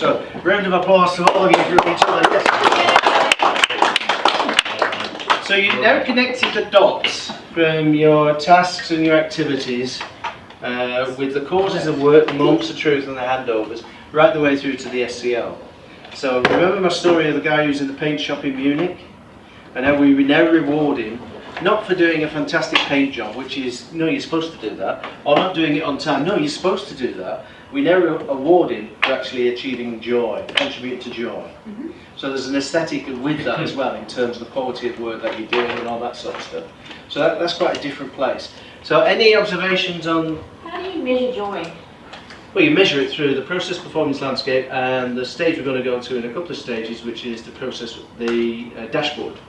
So, round of applause to all of you for each other. Yes. So you've now connected the dots from your tasks and your activities with the causes of work, the moments of truth and the handovers, right the way through to the SCL. So remember my story of the guy who's in the paint shop in Munich? And how we now reward him, not for doing a fantastic paint job, which is, no, you're supposed to do that, or not doing it on time, no, you're supposed to do that. We now award him for actually achieving joy, contributing to joy. So there's an aesthetic with that as well, in terms of the quality of work that you're doing and all that sort of stuff. So that's quite a different place. So any observations on... How do you measure joy? Well, you measure it through the process performance landscape and the stage we're going to go to in a couple of stages, which is the process, the dashboard.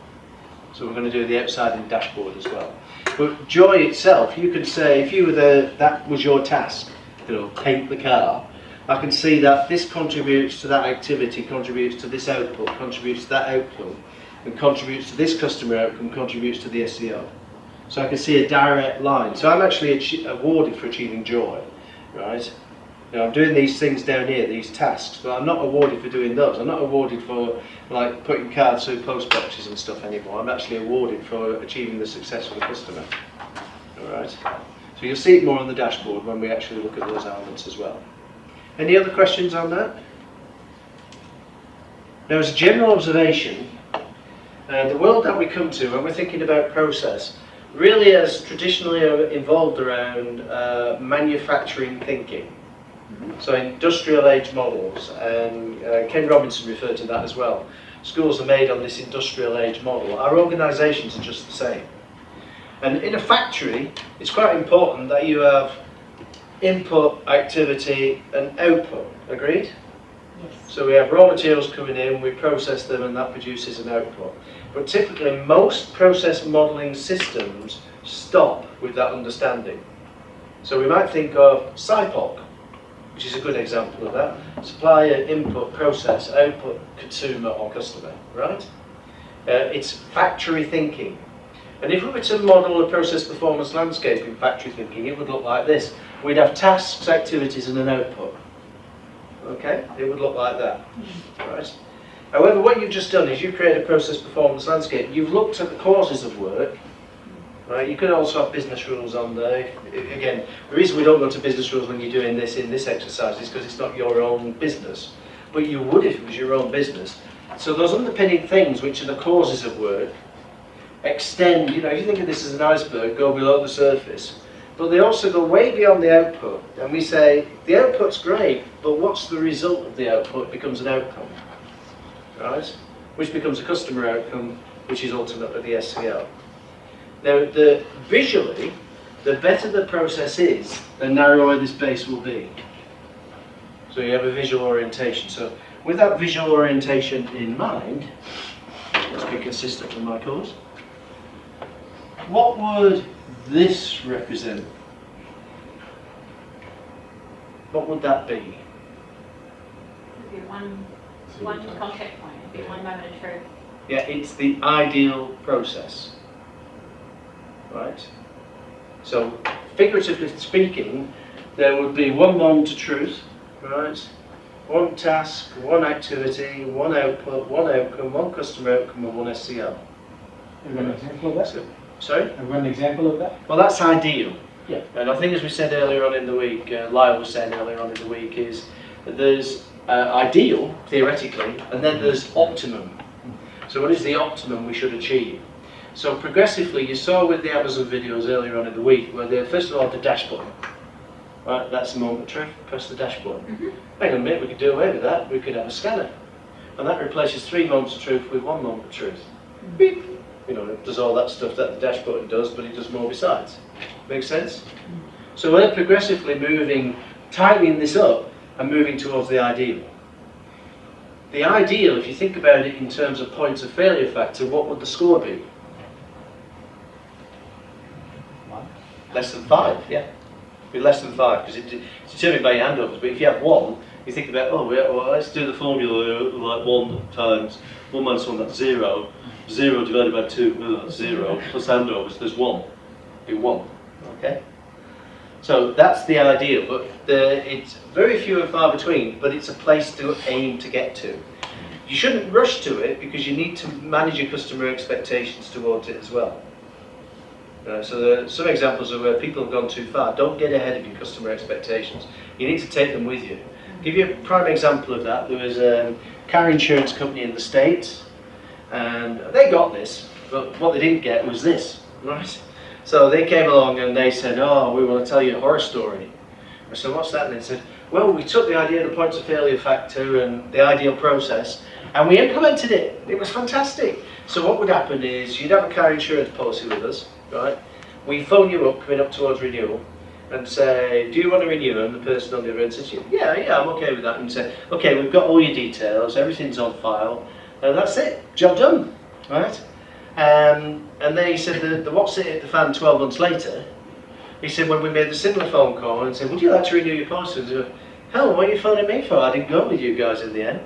So we're going to do the outside and dashboard as well. But joy itself, you can say, if you were that was your task, you know, paint the car, I can see that this contributes to that activity, contributes to this output, contributes to that outcome, and contributes to this customer outcome, contributes to the SEO. So I can see a direct line. So I'm actually awarded for achieving joy, right? Now I'm doing these things down here, these tasks, but I'm not awarded for doing those. I'm not awarded for like putting cards through post boxes and stuff anymore. I'm actually awarded for achieving the success for the customer. All right. So you'll see it more on the dashboard when we actually look at those elements as well. Any other questions on that? Now, as a general observation, the world that we come to when we're thinking about process really has traditionally evolved around manufacturing thinking. So industrial age models, and Ken Robinson referred to that as well. Schools are made on this industrial age model. Our organisations are just the same. And in a factory, it's quite important that you have input, activity and output, agreed? Yes. So we have raw materials coming in, we process them and that produces an output. But typically most process modelling systems stop with that understanding. So we might think of SIPOC, which is a good example of that. Supplier, input, process, output, consumer or customer, right? It's factory thinking. And if we were to model a process performance landscape in factory thinking, it would look like this. We'd have tasks, activities and an output. Okay? It would look like that, right? However, what you've just done is you've created a process performance landscape. You've looked at the causes of work. Right, you could also have business rules on there. Again, the reason we don't go to business rules when you're doing this in this exercise is because it's not your own business. But you would if it was your own business. So those underpinning things, which are the causes of work, extend, you know, if you think of this as an iceberg, go below the surface. But they also go way beyond the output. And we say, the output's great, but what's the result of the output? It becomes an outcome. Right? Which becomes a customer outcome, which is ultimately the SCL. Now, visually, the better the process is, the narrower this base will be. So you have a visual orientation. So with that visual orientation in mind, let's be consistent with my colours. What would this represent? What would that be? It would be one contact point, it would be one moment of truth. Yeah, it's the ideal process. Right? So, figuratively speaking, there would be one moment of truth, right? One task, one activity, one output, one outcome, one customer outcome, and one SCL. One example of that? Sorry? One example of that? Well, that's ideal. Yeah. And I think, as we said earlier on in the week, Lyle was saying earlier on in the week, is that there's ideal, theoretically, and then there's optimum. So, what is the optimum we should achieve? So progressively, you saw with the Amazon videos earlier on in the week, where they first of all the dashboard. Right, that's the moment of truth. Press the dashboard. Hang on a minute, we could do away with that. We could have a scanner, and that replaces 3 moments of truth with 1 moment of truth. Beep. You know, it does all that stuff that the dashboard does, but it does more besides. Make sense? So we're progressively moving, tightening this up, and moving towards the ideal. The ideal, if you think about it in terms of points of failure factor, what would the score be? Less than 5, yeah. Be less than 5 because it's determined by your handovers. But if you have 1, you think about, oh, well, let's do the formula like 1 times 1 minus 1, that's 0. 0 divided by 2, well, that's 0. Plus handovers, there's 1. Be 1. Okay. So that's the idea, but it's very few and far between, but it's a place to aim to get to. You shouldn't rush to it because you need to manage your customer expectations towards it as well. So there are some examples of where people have gone too far. Don't get ahead of your customer expectations. You need to take them with you. Give you a prime example of that. There was a car insurance company in the States, and they got this, but what they didn't get was this, right? So they came along and they said, oh, we want to tell you a horror story. I said, what's that? And they said, well, we took the idea of the points of failure factor and the ideal process, and we implemented it. It was fantastic. So what would happen is you'd have a car insurance policy with us, right? We phone you up, coming up towards renewal, and say, do you want to renew? And the person on the other end says, yeah, I'm okay with that. And say, okay, we've got all your details, everything's on file, and that's it, job done, right? And then he said, the what's it hit the fan 12 months later, he said, when we made the similar phone call and said, would you like to renew your policy? And said, hell, what are you phoning me for? I didn't go with you guys in the end.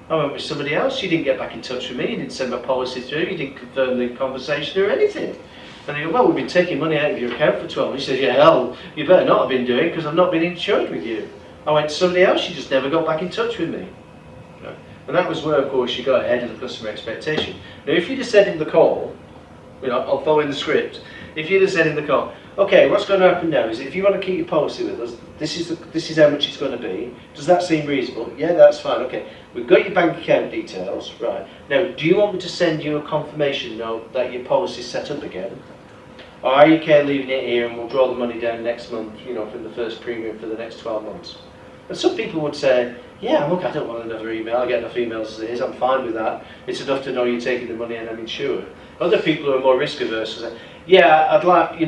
I went with somebody else. You didn't get back in touch with me. You didn't send my policy through. You didn't confirm the conversation or anything. And they go, well, we've been taking money out of your account for 12 months. He said, yeah, hell, you better not have been doing because I've not been insured with you. I went to somebody else. You just never got back in touch with me. And that was where, of course, you got ahead of the customer expectation. Now, if you'd have said in the call, I'm following the script, if you'd have said in the call, okay, what's going to happen now is if you want to keep your policy with us, this is how much it's going to be. Does that seem reasonable? Yeah, that's fine. Okay, we've got your bank account details, right? Now, do you want me to send you a confirmation note that your policy's set up again? Or are you okay leaving it here and we'll draw the money down next month, from the first premium for the next 12 months? And some people would say, yeah, look, I don't want another email. I get enough emails as it is. I'm fine with that. It's enough to know you're taking the money and I'm insured. Other people who are more risk averse say, yeah, I'd like